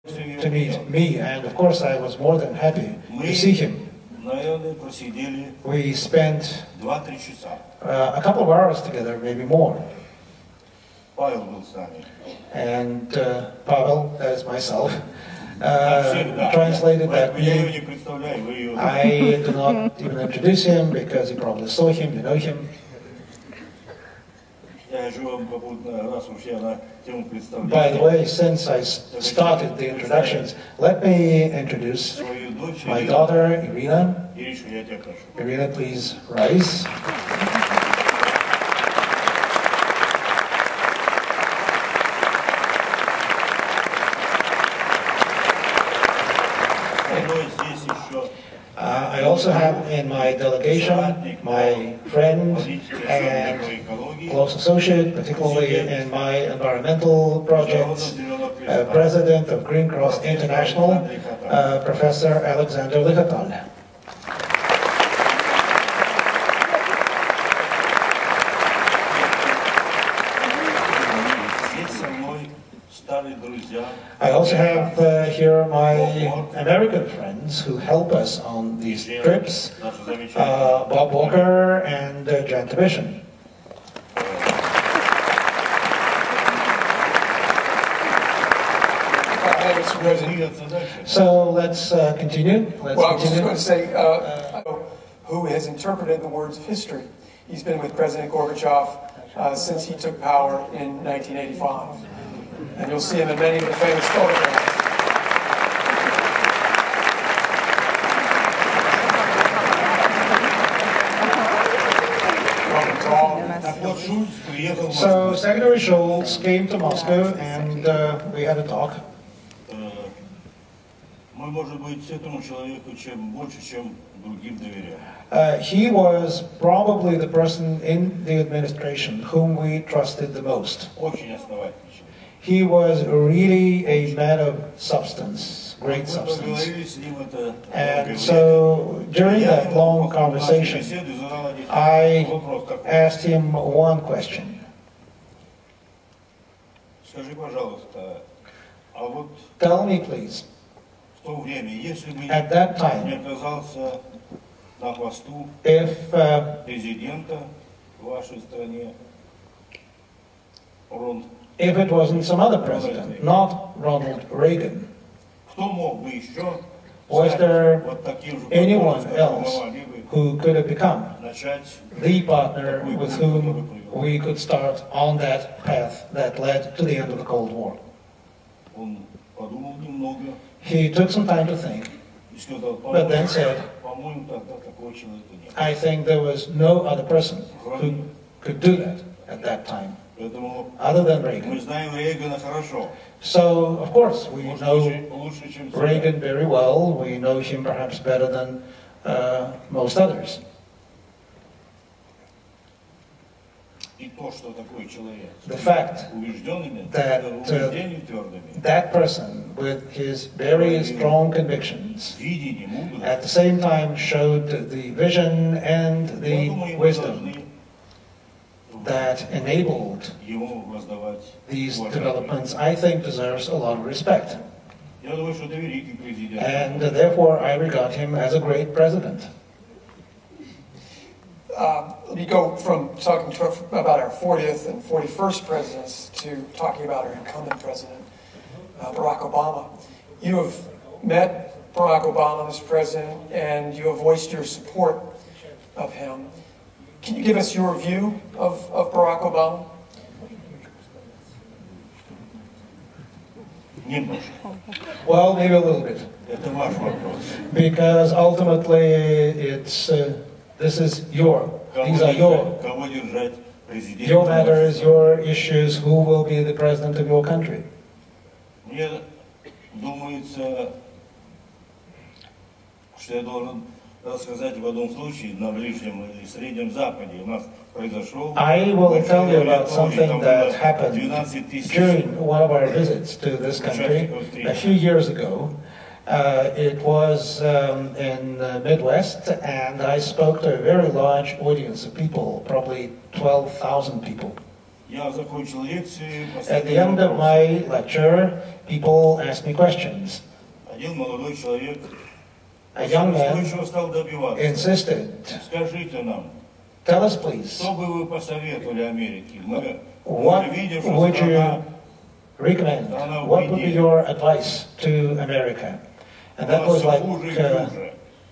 to meet me, and of course I was more than happy to see him. We spent a couple of hours together, maybe more. And Pavel, that is myself, translated that meeting. I do not even introduce him because you probably saw him, you know him. By the way, since I started the introductions, let me introduce my daughter, Irina. Irina, please rise. I also have in my delegation my friend and close associate, particularly in my environmental projects, President of Green Cross International, Professor Alexander Lichatal. I also have here my American friends who help us on these trips, Bob Walker and Jan Tibishin. So let's continue. I was just going to say, who has interpreted the words of history. He's been with President Gorbachev since he took power in 1985. And you'll see him in many of the famous photographs. So Secretary Schultz came to Moscow and we had a talk. He was probably the person in the administration whom we trusted the most. He was really a man of substance, great substance. And so during that long conversation, I asked him one question. Tell me, please, at that time, if it wasn't some other president, not Ronald Reagan, was there anyone else who could have become the partner with whom we could start on that path that led to the end of the Cold War? He took some time to think, but then said, I think there was no other person who could do that at that time, other than Reagan. So, of course, we know Reagan very well. We know him perhaps better than most others. The fact that that person, with his very strong convictions, at the same time showed the vision and the wisdom that enabled these developments, I think deserves a lot of respect. And therefore I regard him as a great president. Let me go from talking about our 40th and 41st presidents to talking about our incumbent president, Barack Obama. You have met Barack Obama as president, and you have voiced your support of him. Can you give us your view of Barack Obama? Well, maybe a little bit. Because ultimately it's these are your matters, your issues, who will be the president of your country. I will tell you about something that happened during one of our visits to this country a few years ago. It was in the Midwest, and I spoke to a very large audience of people, probably 12,000 people. At the end of my lecture, people asked me questions. A young man insisted, tell us please, what would you recommend? What would be your advice to America? And that was like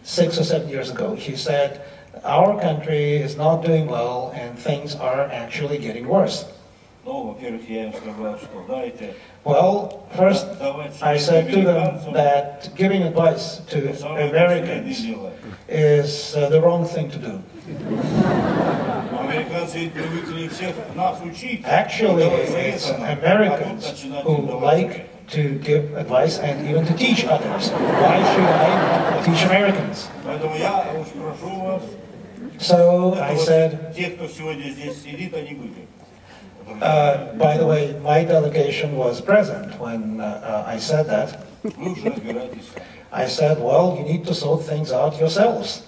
6 or 7 years ago. He said, our country is not doing well and things are actually getting worse. Well, first I said to them that giving advice to Americans is the wrong thing to do. Actually, it's Americans who like to give advice and even to teach others. Why should I teach Americans? So I said, by the way, my delegation was present when I said that. I said, well, you need to sort things out yourselves.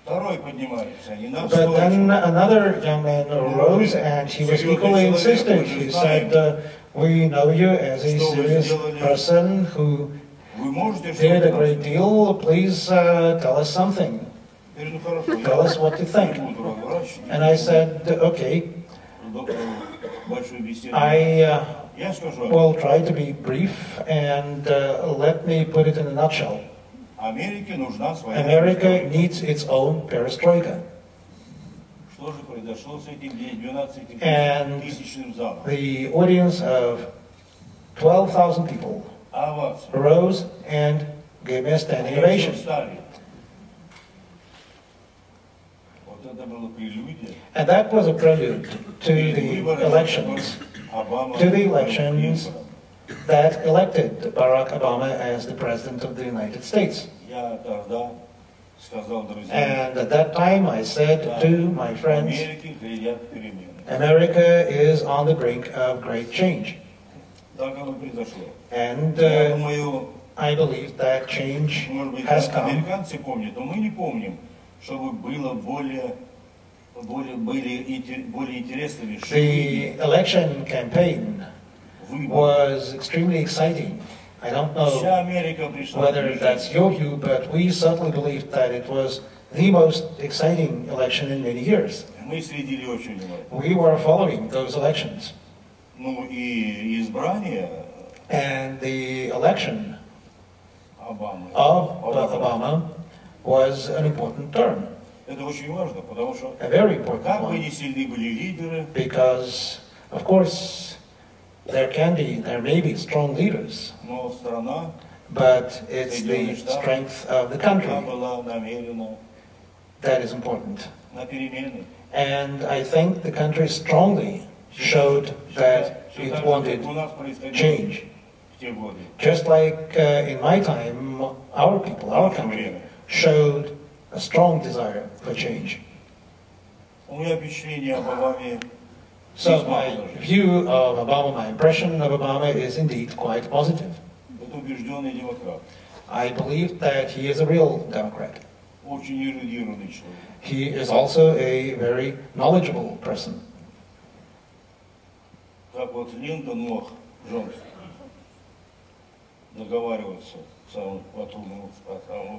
But then another young man arose and he was equally insistent. He said, we know you as a serious person who did a great deal. Please tell us something. Tell us what you think. And I said, okay, I will try to be brief and let me put it in a nutshell. America needs its own perestroika. And the audience of 12,000 people rose and gave me a standing ovation. And that was a prelude to the elections. That elected Barack Obama as the President of the United States. And at that time I said to my friends, America is on the brink of great change. And I believe that change has come. The election campaign was extremely exciting. I don't know whether that's your view, but we certainly believed that it was the most exciting election in many years. We were following those elections. And the election of Obama was an important term. A very important one. Because, of course, there may be strong leaders, but it's the strength of the country that is important. And I think the country strongly showed that it wanted change. Just like in my time, our people, our country, showed a strong desire for change. So my view of Obama, my impression of Obama is indeed quite positive. I believe that he is a real Democrat. He is also a very knowledgeable person.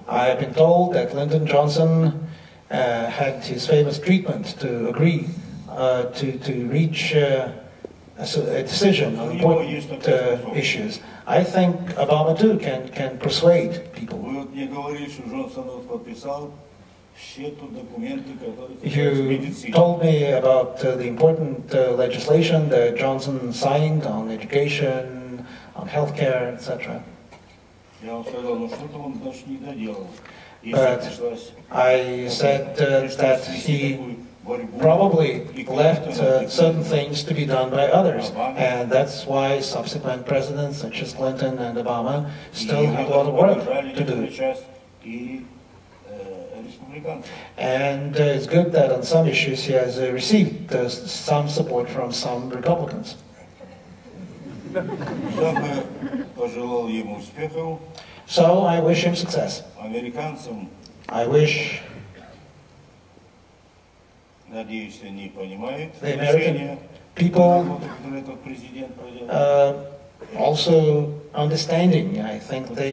I have been told that Lyndon Johnson had his famous treatment to agree to reach a decision on important issues. I think Obama too can persuade people. You told me about the important legislation that Johnson signed on education, on healthcare, etc. But I said that he probably left certain things to be done by others, and that's why subsequent presidents such as Clinton and Obama still have a lot of work to do. And it's good that on some issues he has received some support from some Republicans. So I wish him success. I wish The American people also understanding. I think they